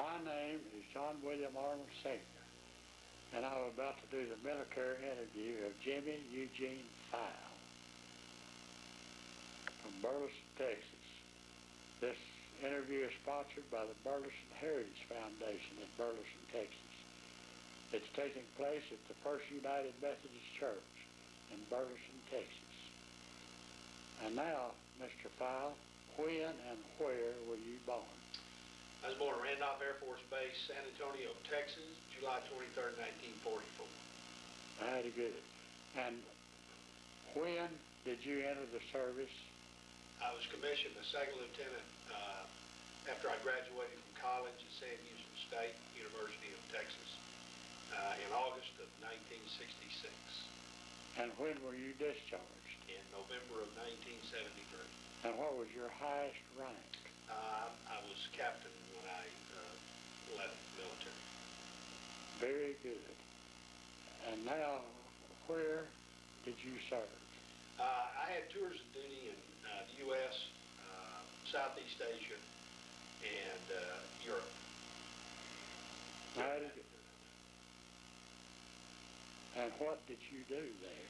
My name is John William Arnold Sr., and I'm about to do the military interview of Jimmy Eugene Pfeil from Burleson, Texas. This interview is sponsored by the Burleson Heritage Foundation in Burleson, Texas. It's taking place at the First United Methodist Church in Burleson, Texas. And now, Mr. Pfeil, when and where were you born? I was born at Randolph Air Force Base, San Antonio, Texas, July 23rd, 1944. Very good. And when did you enter the service? I was commissioned a second lieutenant after I graduated from college at San Houston State University of Texas in August of 1966. And when were you discharged? In November of 1973. And what was your highest rank? I was captain when I left the military. Very good. And now, where did you serve? I had tours of duty in the U.S., Southeast Asia, and Europe. Very good. And what did you do there?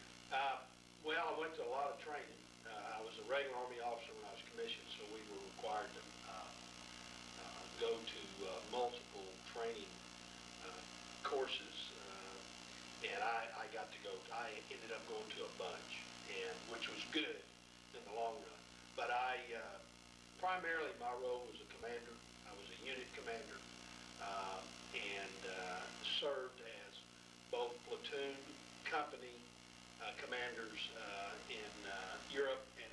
Well, I went to a lot of training. I was a regular Army officer when I was commissioned, so we were required to go to multiple training courses, and I got to go. I ended up going to a bunch, and which was good in the long run. But primarily my role was a commander. I was a unit commander, and served as both platoon, company commanders in Europe and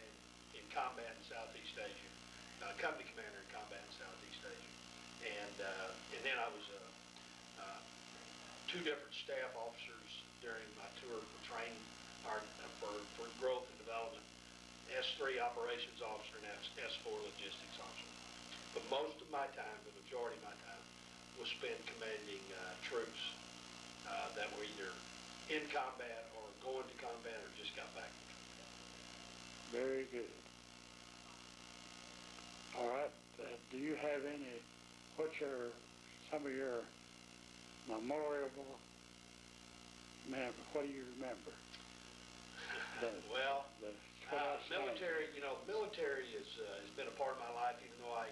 in combat in Southeast Asia. Company commander in combat in Southeast Asia. And then I was two different staff officers during my tour for training, or for growth and development. S3 operations officer and S4 logistics officer. But most of my time, the majority of my time, was spent commanding troops that were either in combat or going to combat or just got back from combat. Very good. All right. Do you have any, some of your memorable, what do you remember? Military, military has been a part of my life, even though I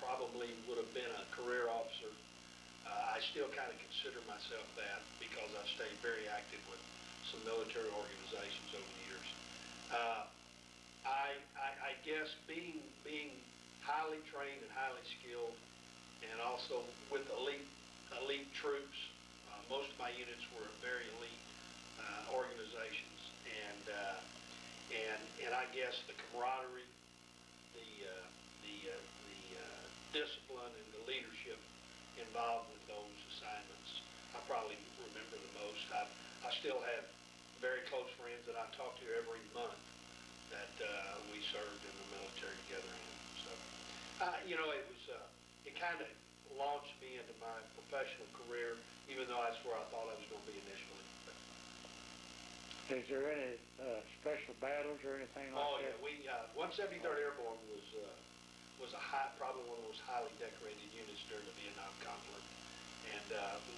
probably would have been a career officer. I still kind of consider myself that because I've stayed very active with some military organizations over the years. I guess being highly trained and highly skilled, and also with elite troops. Most of my units were very elite organizations, and I guess the camaraderie, the discipline, and the leadership involved with those assignments, I probably remember the most. I still have very close friends that I talk to every month that we served in the military together in. So, it kind of launched me into my professional career, even though that's where I thought I was going to be initially. Is there any special battles or anything like that? Oh yeah, 173rd Airborne was probably one of the most highly decorated units during the Vietnam conflict, and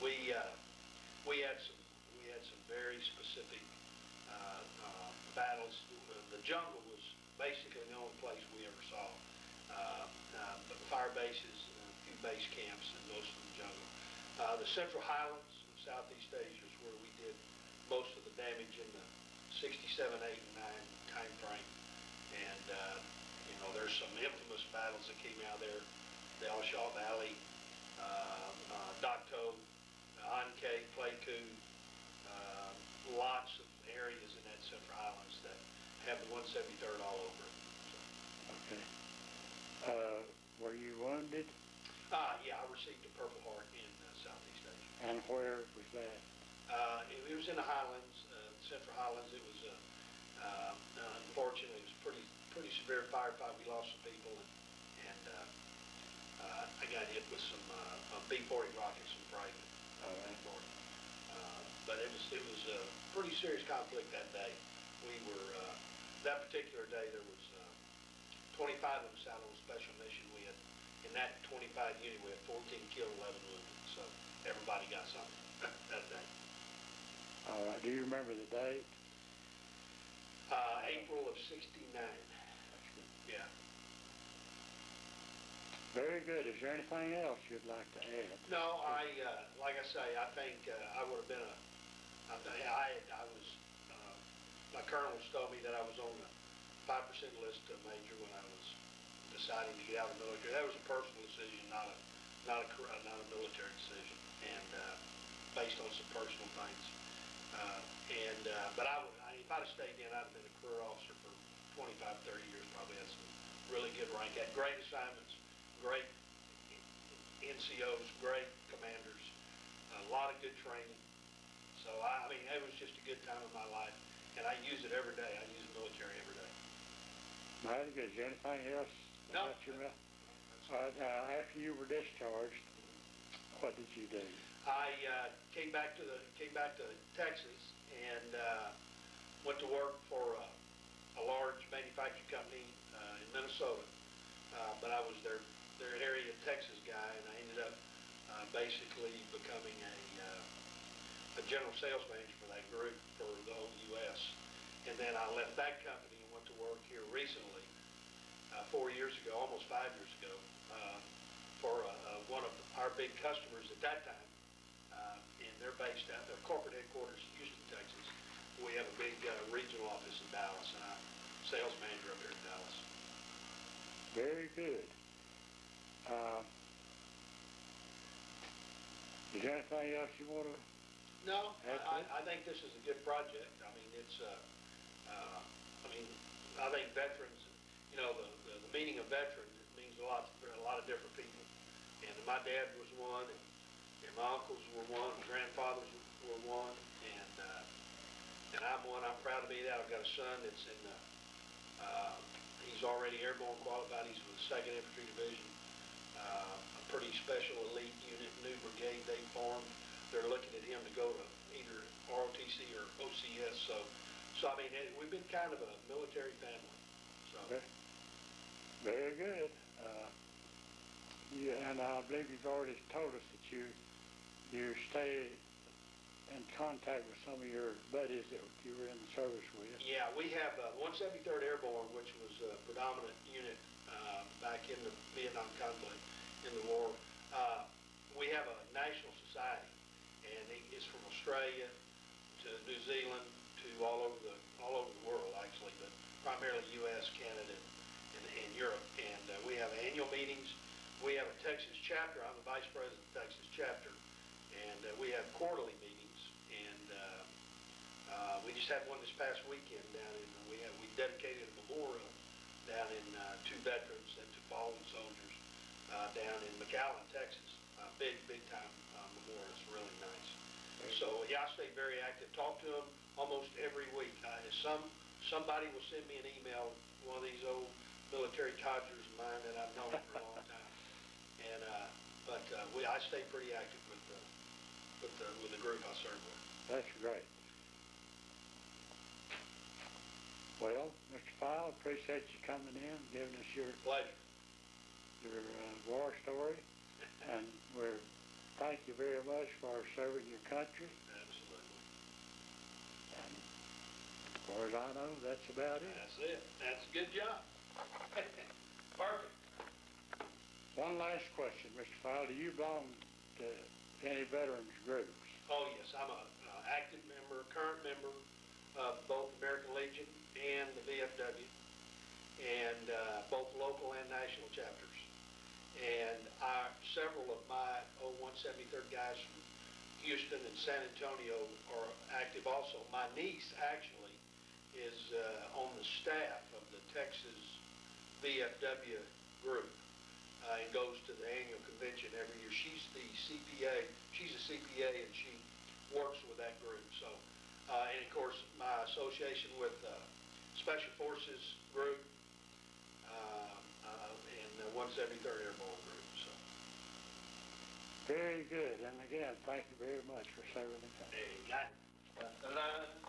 we had some very specific battles. The jungle was basically the only place we ever saw. The fire bases, a few base camps, and most of the jungle. The Central Highlands of Southeast Asia is where we did most of the damage in the 67, 8, and 9 time frame. And there's some infamous battles that came out there: the Al Shaw Valley, Dak To, Anke, Pleiku, lots of areas in that Central Highlands that have the 173rd all over it. So. Okay. Were you wounded? Yeah, I received a Purple Heart in Southeast Asia. And where was that? It was in the Highlands, Central Highlands. It was, unfortunately, it was pretty severe firefight. We lost some people, and I got hit with some B-40 rockets from fragment. But it was a pretty serious conflict that day. We were that particular day. There was 25 of us out on a special mission. We had, in that 25 unit, we had 14 killed, 11 wounded. So everybody got something that day. All right. Do you remember the date? April of '69. That's good. Yeah. Very good. Is there anything else you'd like to add? No, like I say, I think I would have been my colonels told me that I was on the 5% list major when I was deciding to get out of the military. That was a personal decision, not a military decision, and based on some personal things. But if I'd have stayed in, I'd have been a career officer for 25, 30 years, probably. Had some really good rank, had great assignments, great NCOs, great commanders, a lot of good training. So, I mean, it was just a good time of my life, and I use it every day. I use the military every day. Mighty good. Is there anything else No. about your All right, after you were discharged, what did you do? I came back to Texas and went to work for a large manufacturing company in Minnesota. But I was their area Texas guy, and I ended up basically becoming a general sales manager for that group for the whole U.S. And then I left that company and went to work here recently, 4 years ago, almost 5 years ago, for one of our big customers at that time. And they're based out, their corporate headquarters in Houston, Texas. We have a big regional office in Dallas, and I'm sales manager up here in Dallas. Very good. Is there anything else you want to? No, I think this is a good project. I mean, it's, I think veterans, you know, the meaning of veterans, it means a lot of different people. And my dad was one, and my uncles were one, my grandfathers were one, and I'm one. I'm proud to be that. I've got a son that's in he's already airborne qualified. He's with the 2nd Infantry Division, a pretty special elite unit, new brigade they formed. They're looking at him to go to either ROTC or OCS. So I mean, we've been kind of a military family. So. Very good. And I believe you've already told us that you stay in contact with some of your buddies that you were in the service with. Yeah, we have 173rd Airborne, which was a predominant unit back in the Vietnam conflict, in the war. We have a national society, and it's from Australia to New Zealand to all over the world, actually, but primarily U.S., Canada, and Europe. And we have annual meetings. We have a Texas chapter. I'm the vice president of the Texas chapter, and we have quarterly meetings. And we just had one this past weekend down in. We dedicated a memorial down in to veterans and to fallen soldiers down in McAllen, Texas. Big time memorial. It's really nice. So yeah, I stay very active. Talk to them almost every week. Somebody will send me an email. One of these old military codgers of mine that I've known for a long time. And I stay pretty active with the group I serve with. That's great. Well, Mr. Pfeil, appreciate you coming in, giving us your pleasure, your war story, and thank you very much for serving your country. Absolutely. And as far as I know, that's about it. That's it. That's a good job. Perfect. One last question, Mr. Pfeil. Do you belong to any veterans groups? Oh, yes. I'm a active member, current member of both American Legion and the VFW, and both local and national chapters. And several of my 173rd guys from Houston and San Antonio are active also. My niece, actually, is on the staff of the Texas VFW group and goes to the annual convention every year. She's the CPA. She's a CPA, and she works with that group. So, and of course, my association with Special Forces group and the 173rd Airborne group. So. Very good. And again, thank you very much for serving the country. There you got it.